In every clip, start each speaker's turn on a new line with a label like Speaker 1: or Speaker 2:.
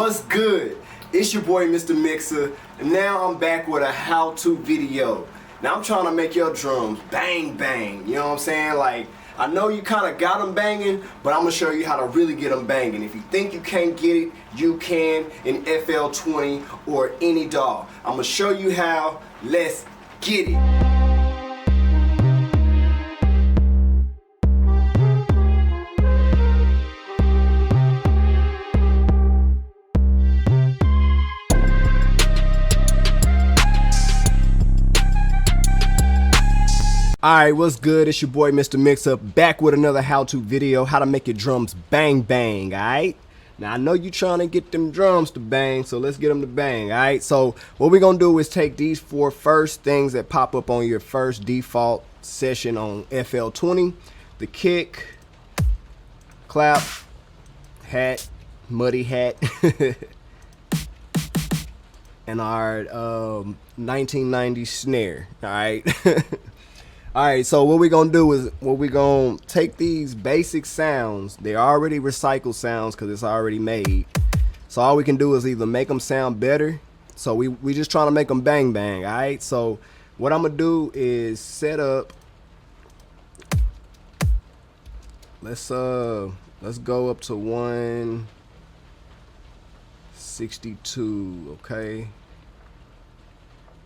Speaker 1: What's good? It's your boy Mr. Mixer, and now I'm back with a how-to video. Now I'm trying to make your drums bang bang, you know what I'm saying? Like, I know you kind of got them banging, but I'm going to show you how to really get them banging. If you think you can't get it, you can in FL20 or any DAW. I'm going to show you how. Let's get it. Alright, what's good? It's your boy Mr. Mixer, back with another how-to video, how to make your drums bang bang, alright? Now I know you trying to get them drums to bang, so let's get them to bang, alright? So what we're gonna do is take these four first things that pop up on your first default session on FL20, the kick, clap, hat, muddy hat, and our 1990 snare, alright? Alright, so what we're going to do is we're going to take these basic sounds. They're already recycled sounds because it's already made. So all we can do is either make them sound better. So we just trying to make them bang bang, alright? So what I'm going to do is set up. Let's go up to 162, okay?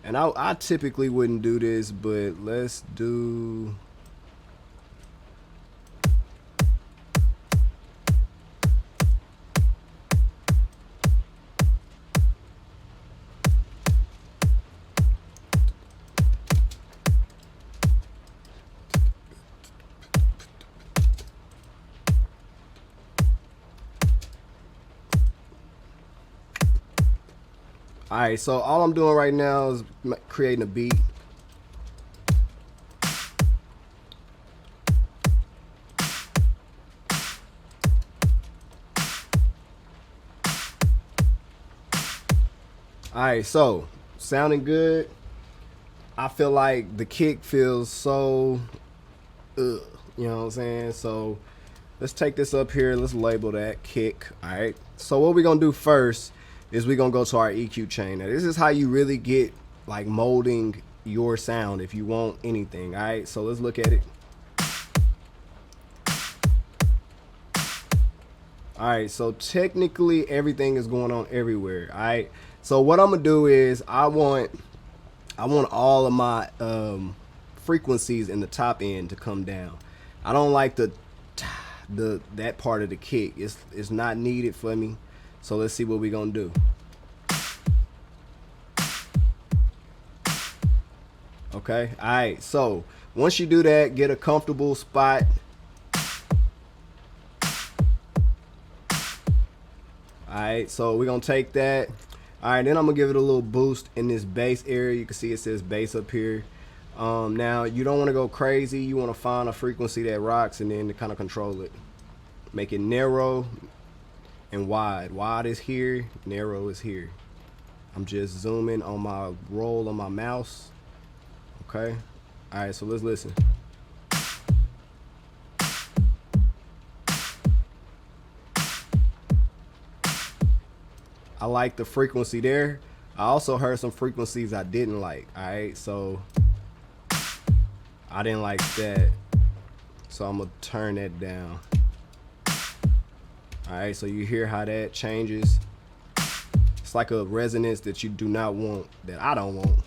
Speaker 1: And I typically wouldn't do this, but let's do. Alright, so all I'm doing right now is creating a beat. Alright, so sounding good. I feel like the kick feels so you know what I'm saying? So let's take this up here, let's label that kick. Alright, so what we're gonna do first is we're gonna go to our EQ chain. Now this is how you really get like molding your sound if you want anything. All right, so let's look at it. All right, so technically everything is going on everywhere. All right, so what I'm gonna do is I want all of my frequencies in the top end to come down. I don't like that part of the kick. It's not needed for me. So let's see what we're gonna do. Okay, all right, so once you do that, get a comfortable spot. All right, so we're gonna take that. All right, then I'm gonna give it a little boost in this bass area. You can see it says bass up here. Now you don't want to go crazy. You want to find a frequency that rocks and then to kind of control it. Make it narrow and wide. Wide is here, narrow is here. I'm just zooming on my roll on my mouse. Okay. All right, so let's listen. I like the frequency there. I also heard some frequencies I didn't like. All right, so I didn't like that. So I'm gonna turn that down. Alright, so you hear how that changes. It's like a resonance that you do not want, that I don't want.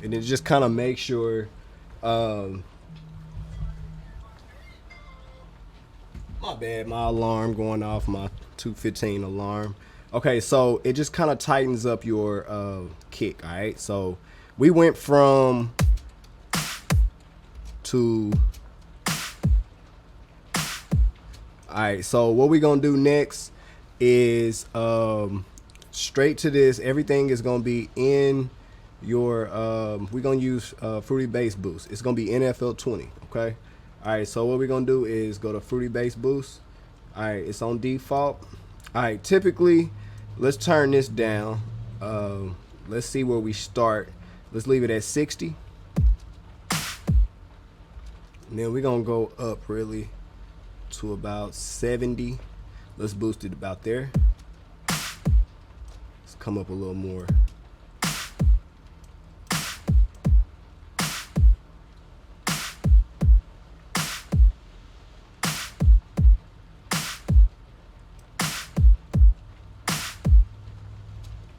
Speaker 1: And it just kind of makes sure my bad, my alarm going off, my 215 alarm. Okay, so it just kind of tightens up your kick, alright? So we went from to. Alright, so what we're gonna do next is straight to this. Everything is gonna be in your we're gonna use Fruity Bass Boost. It's gonna be in FL20, okay? Alright, so what we're gonna do is go to Fruity Bass Boost. Alright, it's on default. Alright, typically let's turn this down. Let's see where we start. Let's leave it at 60. And then we're gonna go up really to about 70. Let's boost it about there. Let's come up a little more.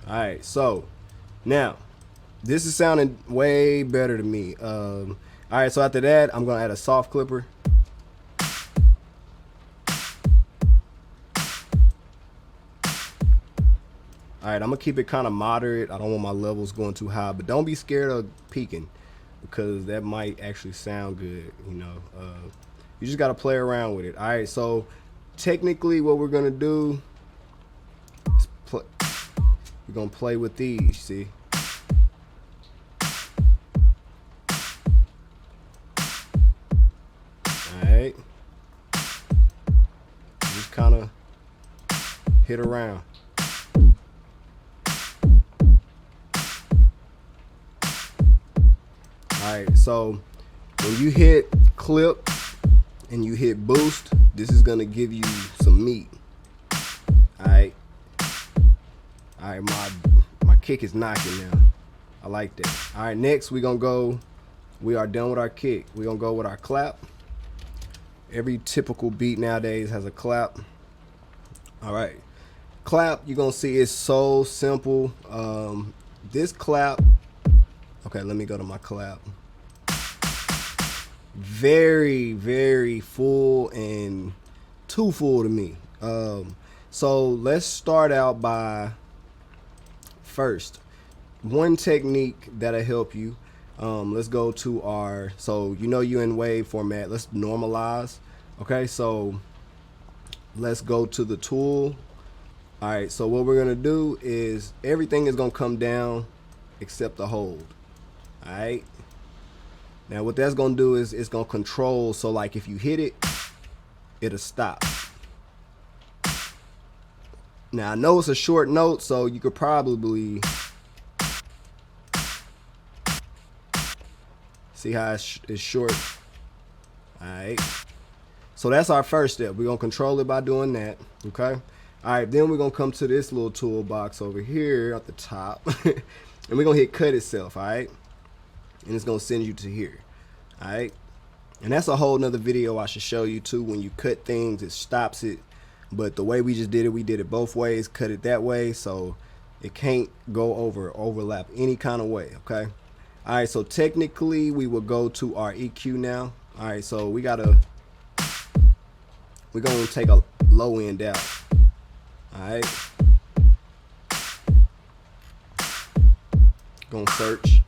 Speaker 1: All right, so now this is sounding way better to me. All right, so after that, I'm gonna add a soft clipper. All right, I'm gonna keep it kind of moderate. I don't want my levels going too high, but don't be scared of peaking because that might actually sound good. You know, you just gotta play around with it. All right, so technically, what we're gonna do is we're gonna play with these. See. Alright. Just kind of hit around. Alright, so when you hit clip and you hit boost, this is gonna give you some meat. Alright. Alright, my kick is knocking now. I like that. Alright, next we are done with our kick. We're gonna go with our clap. Every typical beat nowadays has a clap. All right, clap, you're gonna see it's so simple. This clap, okay, let me go to my clap. Very, very full and too full to me. So let's start out by first, one technique that'll help you. Let's go to our, so you know you're in wave format. Let's normalize. Okay, so let's go to the tool. All right, so what we're gonna do is everything is gonna come down except the hold. All right, now what that's gonna do is it's gonna control, so like if you hit it, it'll stop. Now I know it's a short note, so you could probably see how it's short. All right, so that's our first step. We're gonna control it by doing that. Okay, all right, then we're gonna come to this little toolbox over here at the top and we're gonna hit cut itself. All right, and it's gonna send you to here. All right, and that's a whole nother video I should show you too. When you cut things, it stops it, but the way we just did it, we did it both ways. Cut it that way, so it can't go overlap any kind of way. Okay. All right, so technically we will go to our EQ now. All right, so we're gonna take a low end out. All right, gonna search.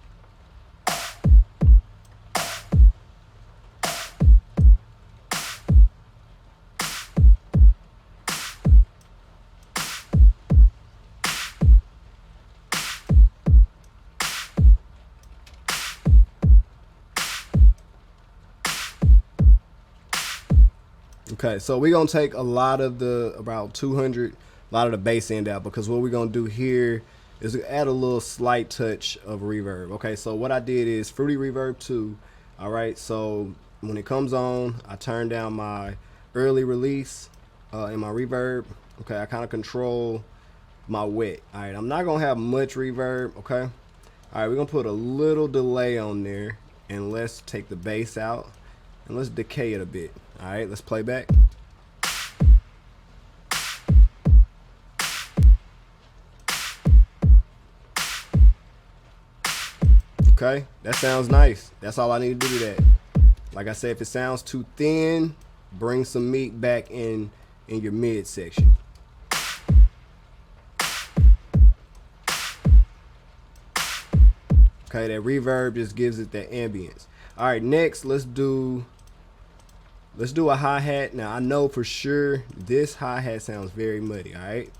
Speaker 1: Okay, so we're gonna take a lot of the bass end out, because what we're gonna do here is add a little slight touch of reverb. Okay, so what I did is Fruity Reverb 2. All right, so when it comes on, I turn down my early release in my reverb. Okay, I kind of control my wet. All right, I'm not gonna have much reverb. Okay, all right, we're gonna put a little delay on there, and let's take the bass out and let's decay it a bit. All right, let's play back. Okay, that sounds nice. That's all I need to do to that. Like I said, if it sounds too thin, bring some meat back in your mid section. Okay, that reverb just gives it that ambience. All right, next let's do a hi-hat. Now I know for sure this hi-hat sounds very muddy. All right,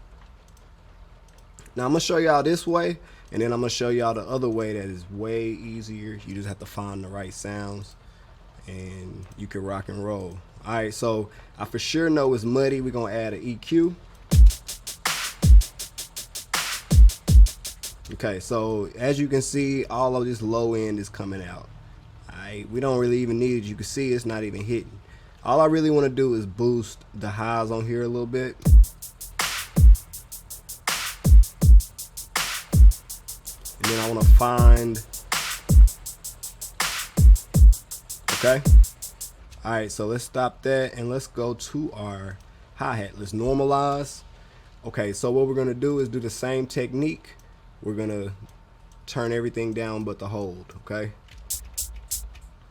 Speaker 1: now I'm gonna show y'all this way, and then I'm gonna show y'all the other way that is way easier. You just have to find the right sounds and you can rock and roll. All right, so I for sure know it's muddy. We're gonna add an EQ. Okay, so as you can see, all of this low end is coming out. All right, we don't really even need it. You can see it's not even hitting. All I really want to do is boost the highs on here a little bit. then I want to find. Okay. All right, so let's stop that and let's go to our hi-hat. Let's normalize. Okay, so what we're gonna do is do the same technique. We're gonna turn everything down but the hold, okay?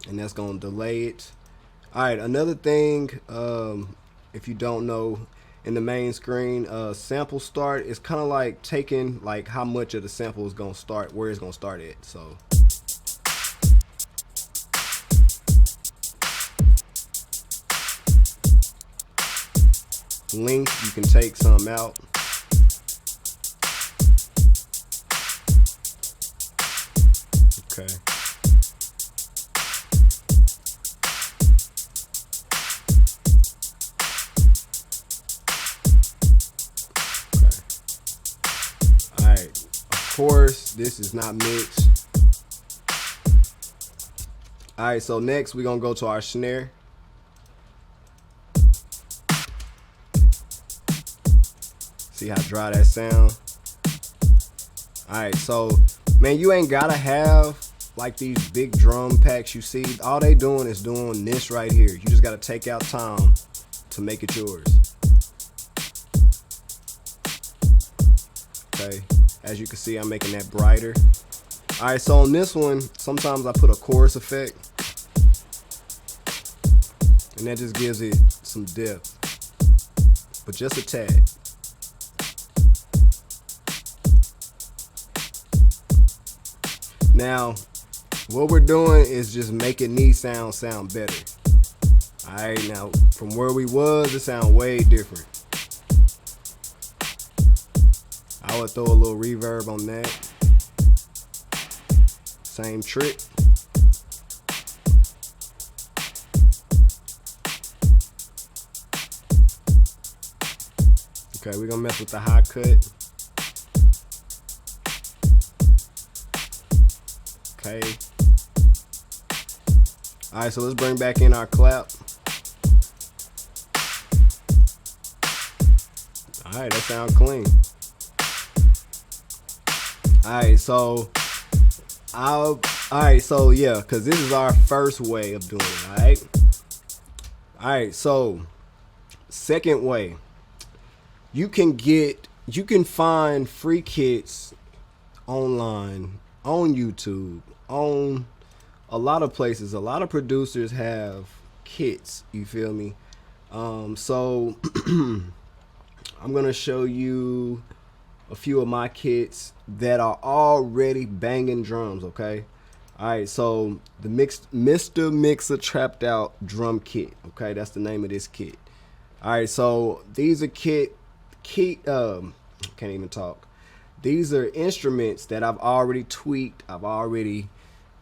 Speaker 1: And that's gonna delay it. All right, another thing, if you don't know, in the main screen, sample start is kind of like taking like how much of the sample is gonna start, where it's gonna start at. So length, you can take some out. Okay. Alright. Of course, this is not mixed. Alright, so next we're gonna go to our snare. See how dry that sound? Alright, so man, you ain't gotta have like these big drum packs you see. All they doing is doing this right here. You just gotta take out time to make it yours. Okay, as you can see, I'm making that brighter. Alright, so on this one, sometimes I put a chorus effect, and that just gives it some depth, but just a tad. Now, what we're doing is just making these sounds sound better. Alright, now from where we was, it sound way different. I would throw a little reverb on that. Same trick. Okay, we're gonna mess with the high cut. Okay. Alright, so let's bring back in our clap. Alright, that sounds clean. Alright, so yeah, because this is our first way of doing it, alright? Alright, so second way. You can find free kits online, on YouTube, on a lot of places. A lot of producers have kits, you feel me? So I'm gonna show you a few of my kits that are already banging drums, okay? Alright, so the Mr. Mixer Trapped Out Drum Kit, okay? That's the name of this kit. Alright, so these are can't even talk. These are instruments that I've already tweaked. I've already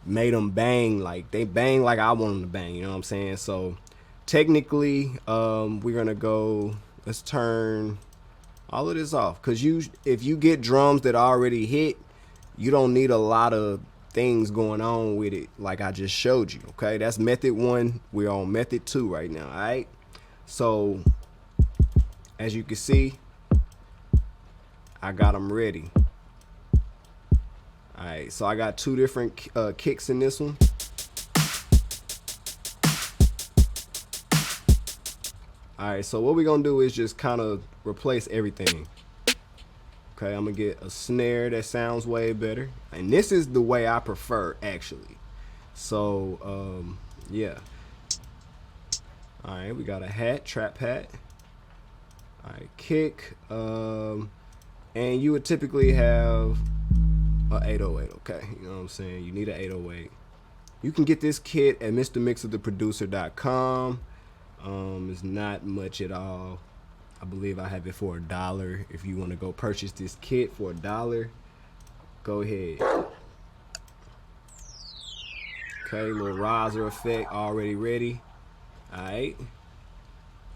Speaker 1: made them bang like they bang like I want them to bang, you know what I'm saying? So technically, we're gonna go, let's turn all of this off, because if you get drums that already hit, you don't need a lot of things going on with it like I just showed you. Okay, that's method 1. We're on method 2 right now. All right, so as you can see, I got them ready. All right, so I got 2 different kicks in this one. All right, so what we're gonna do is just kind of replace everything. Okay, I'm gonna get a snare that sounds way better, and this is the way I prefer actually. So yeah. All right, we got a hat, trap hat. All right, kick, and you would typically have a 808. Okay, you know what I'm saying? You need an 808. You can get this kit at mrmixertheproducer.com. It's not much at all. I believe I have it for $1. If you want to go purchase this kit for $1, go ahead. Okay, little riser effect already ready. Alright.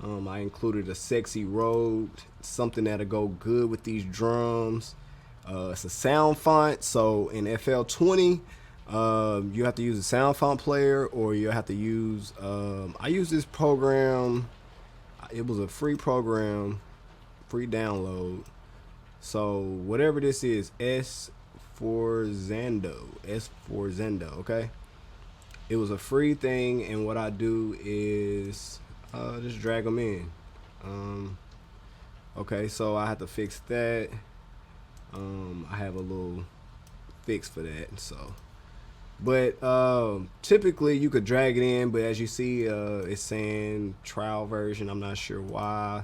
Speaker 1: I included a sexy Rode, something that'll go good with these drums. It's a sound font, so in FL20 you have to use a sound font player, or you have to use I use this program. It was a free program, free download. So whatever this is, S S4Zendo, okay? It was a free thing, and what I do is just drag them in. Okay, so I have to fix that. I have a little fix for that, so. But typically you could drag it in, but as you see, it's saying trial version. I'm not sure why.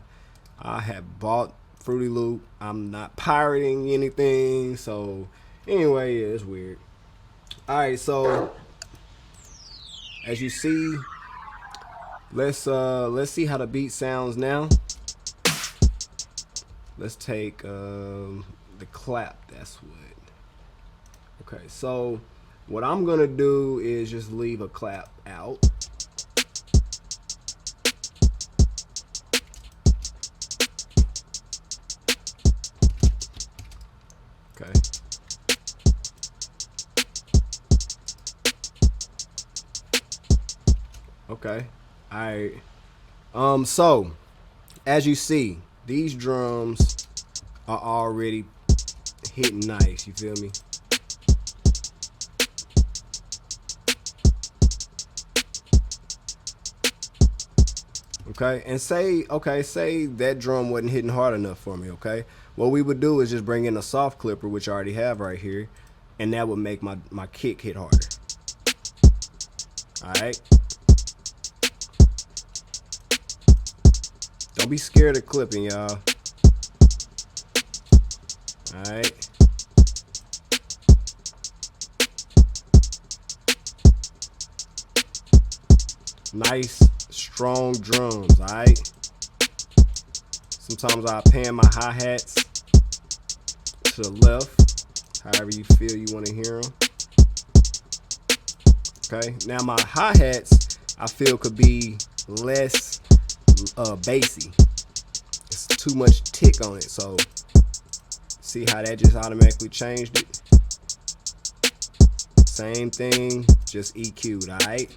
Speaker 1: I have bought Fruity Loop. I'm not pirating anything, so anyway, yeah, it's weird. All right, so as you see, let's see how the beat sounds now. Let's take the clap. That's what. Okay, so what I'm gonna do is just leave a clap out. Okay. Okay. All right. So as you see, these drums are already hitting nice. You feel me? Okay, and say that drum wasn't hitting hard enough for me. Okay, what we would do is just bring in a soft clipper, which I already have right here, and that would make my kick hit harder. All right. Don't be scared of clipping, y'all. All right. Nice, strong drums, all right? Sometimes I pan my hi-hats to the left, however you feel you want to hear them. Okay, now my hi-hats, I feel could be less bassy. It's too much tick on it, so see how that just automatically changed it? Same thing, just EQ'd, all right?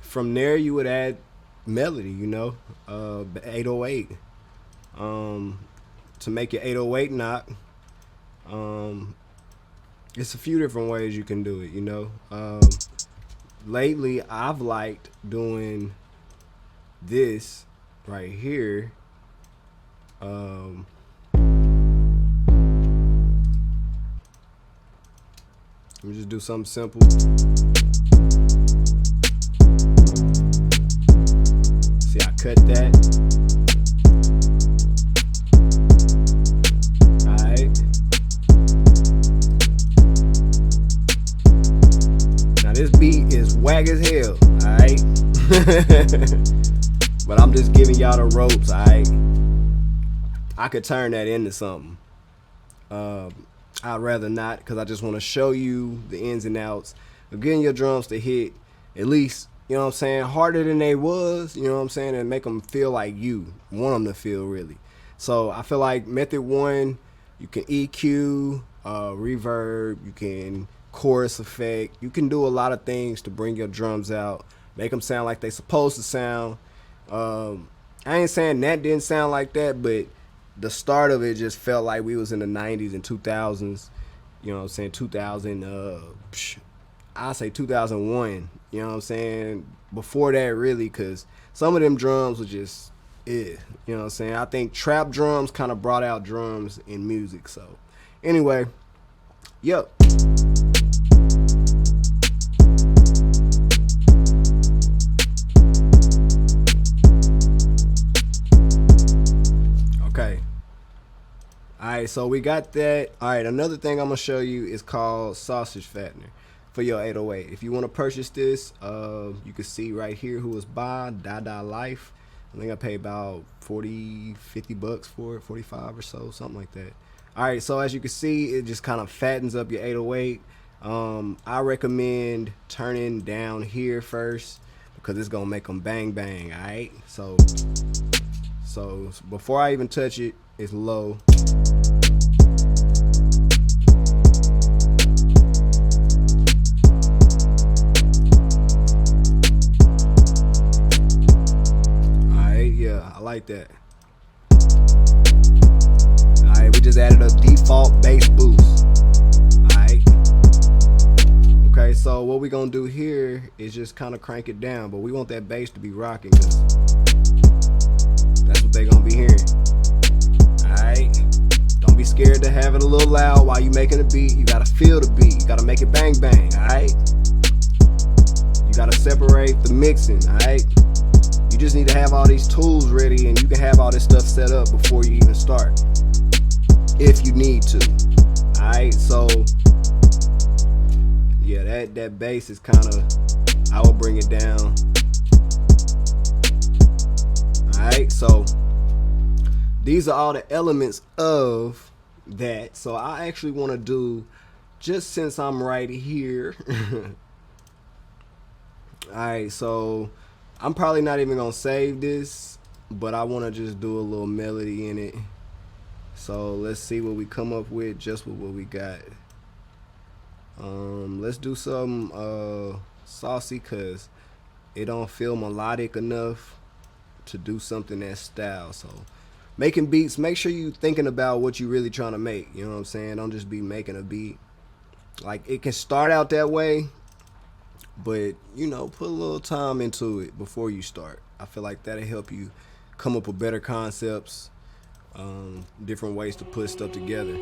Speaker 1: From there, you would add melody, 808. To make your 808 knock, it's a few different ways you can do it, Lately, I've liked doing this right here. Let me just do something simple. See, I cut that. Alright. Now this beat is whack as hell, alright? But I'm just giving y'all the ropes, alright? I could turn that into something. I'd rather not, because I just want to show you the ins and outs of getting your drums to hit at least, harder than they was, and make them feel like you want them to feel, really. So I feel like method one, you can EQ, reverb, you can chorus effect, you can do a lot of things to bring your drums out, make them sound like they supposed to sound. I ain't saying that didn't sound like that, but the start of it just felt like we was in the 90s and 2000s, 2000, I say 2001, before that, really, because some of them drums were just, I think trap drums kind of brought out drums in music. So anyway, yep. Okay. Alright, so we got that. Alright, another thing I'm going to show you is called Sausage Fattener for your 808. If you want to purchase this, you can see right here who it's by, Dada Life. I think I paid about 40, 50 bucks for it, 45 or so, something like that. Alright, so as you can see, it just kind of fattens up your 808. I recommend turning down here first because it's going to make them bang bang, alright? So before I even touch it, it's low. Alright, yeah, I like that. They just added a default bass boost. Alright. Okay, so what we're gonna do here is just kind of crank it down, but we want that bass to be rocking because that's what they're gonna be hearing. Alright. Don't be scared to have it a little loud while you making a beat. You gotta feel the beat. You gotta make it bang bang, alright? You gotta separate the mixing, alright? You just need to have all these tools ready, and you can have all this stuff set up before you even start, if you need to. Alright, so yeah, that bass is kind of, I will bring it down. Alright, so these are all the elements of that. So I actually want to do, just since I'm right here. Alright, so I'm probably not even gonna save this, but I want to just do a little melody in it. So let's see what we come up with just with what we got. Let's do something saucy, cause it don't feel melodic enough to do something that style. So making beats, make sure you thinking about what you really trying to make. You know what I'm saying? Don't just be making a beat. Like, it can start out that way, but you know, put a little time into it before you start. I feel like that'll help you come up with better concepts, different ways to put stuff together.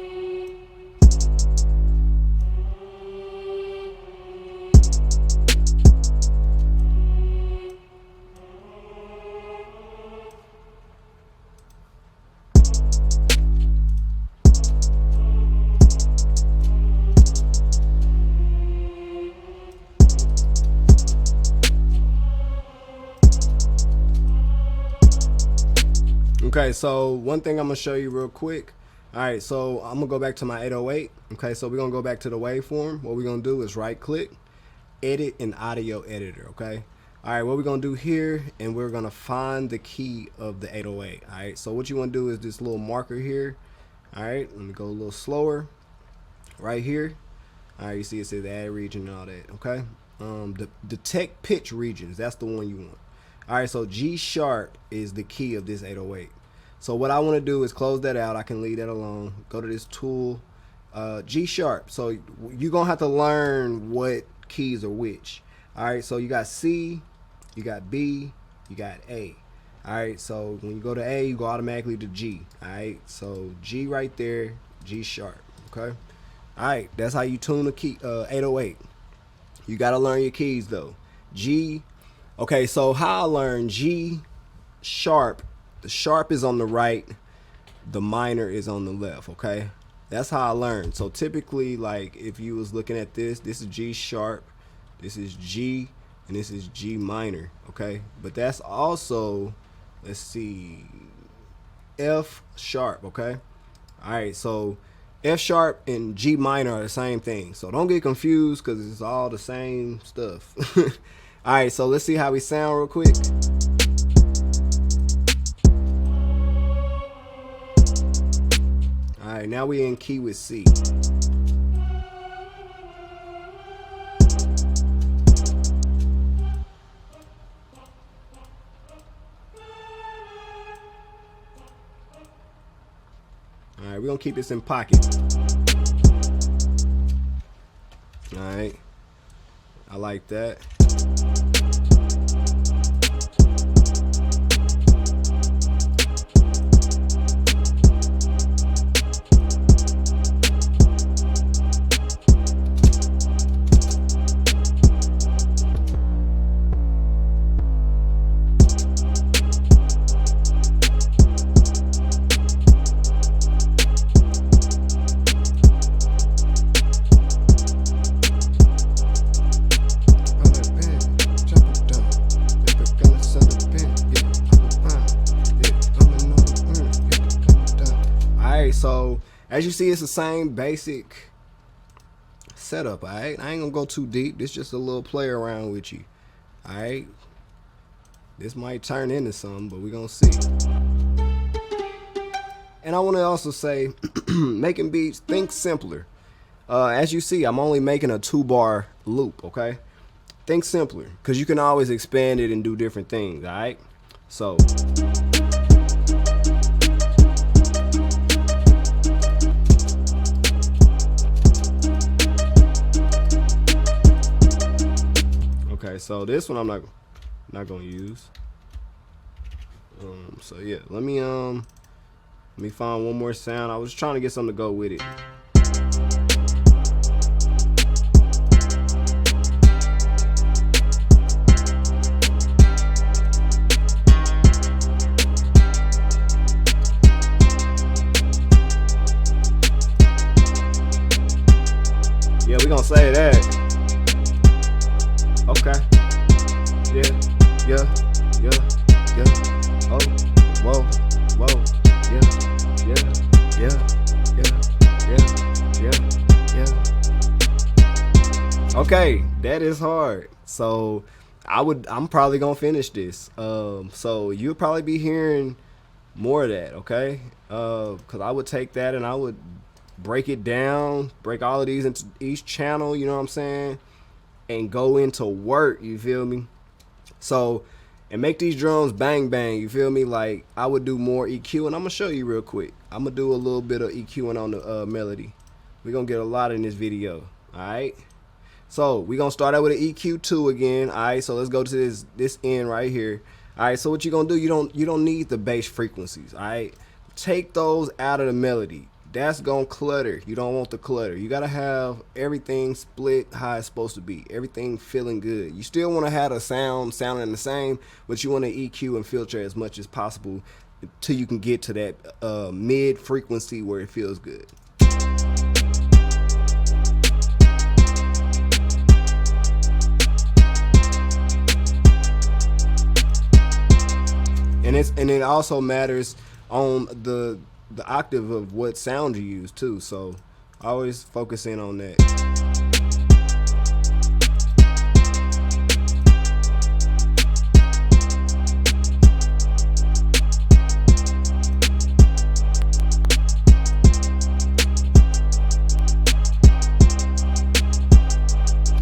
Speaker 1: Okay, so one thing I'm gonna show you real quick. Alright, so I'm gonna go back to my 808. Okay, so we're gonna go back to the waveform. What we're gonna do is right click, edit in audio editor. Okay, alright, what we're gonna do here, and we're gonna find the key of the 808. Alright, so what you wanna do is this little marker here. Alright, let me go a little slower. Right here. Alright, you see it says add region and all that. Okay, detect pitch regions, that's the one you want. Alright, so G sharp is the key of this 808. So what I want to do is close that out. I can leave that alone. Go to this tool, G sharp. So you're going to have to learn what keys are which. Alright, so you got C, you got B, you got A. Alright, so when you go to A, you go automatically to G. Alright, so G right there, G sharp. Okay. Alright, that's how you tune a key, 808. You got to learn your keys though. G. Okay, so how I learned G sharp, the sharp is on the right, the minor is on the left. Okay, that's how I learned. So typically, like if you was looking at this is G sharp, this is G, and this is G minor. Okay, but that's also, let's see, F sharp. Okay, all right, so F sharp and G minor are the same thing, so don't get confused because it's all the same stuff. All right, so let's see how we sound real quick. All right, now we in key with C. All right, we're gonna keep this in pocket. All right, I like that. So as you see, it's the same basic setup. All right, I ain't gonna go too deep. This just a little play around with you. All right, this might turn into something, but we're gonna see. And I want to also say, making beats, think simpler. As you see, I'm only making a 2-bar loop. Okay, think simpler, because you can always expand it and do different things. All right, so Alright, so this one I'm not gonna use. So yeah, let me find one more sound. I was trying to get something to go with it. Yeah, we gonna say that. Okay. Yeah. Oh, whoa. Yeah. Okay, that is hard. So I'm probably gonna finish this. So you'll probably be hearing more of that, okay? Cause I would take that and I would break it down, break all of these into each channel, you know what I'm saying? And go into work, you feel me? So, and make these drums bang bang, you feel me? Like, I would do more EQ, and I'm gonna show you real quick. I'm gonna do a little bit of EQing on the melody. We're gonna get a lot in this video, alright? So, we're gonna start out with an EQ2 again, alright? So let's go to this end right here. Alright, so what you're gonna do, you don't need the bass frequencies, alright? Take those out of the melody. That's gonna clutter. You don't want the clutter. You gotta have everything split how it's supposed to be. Everything feeling good. You still want to have a sounding the same, but you want to EQ and filter as much as possible until you can get to that mid frequency where it feels good. And it also matters on the octave of what sound you use too, so always focus in on that.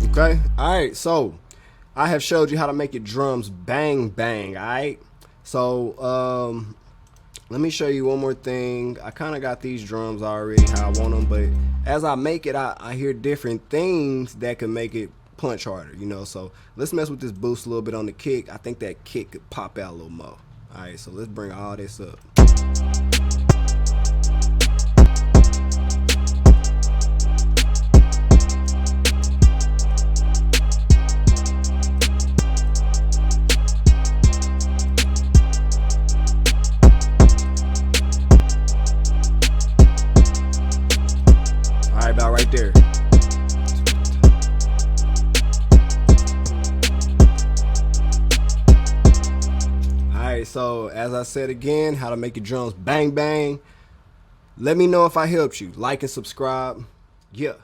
Speaker 1: Okay, alright, so I have showed you how to make your drums bang bang, alright? So let me show you one more thing. I kind of got these drums already how I want them, but as I make it, I hear different things that can make it punch harder, you know. So let's mess with this boost a little bit on the kick. I think that kick could pop out a little more. All right, so let's bring all this up. About right there. Alright, so as I said again, how to make your drums bang bang. Let me know if I helped you. Like and subscribe. Yeah.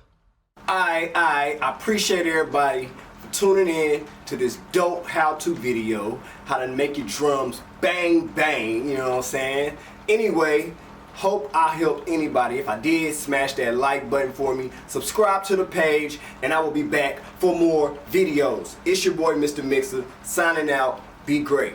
Speaker 1: I appreciate everybody for tuning in to this dope how-to video. How to make your drums bang bang, you know what I'm saying? Anyway, hope I helped anybody. If I did, smash that like button for me. Subscribe to the page, and I will be back for more videos. It's your boy, Mr. Mixer, signing out. Be great.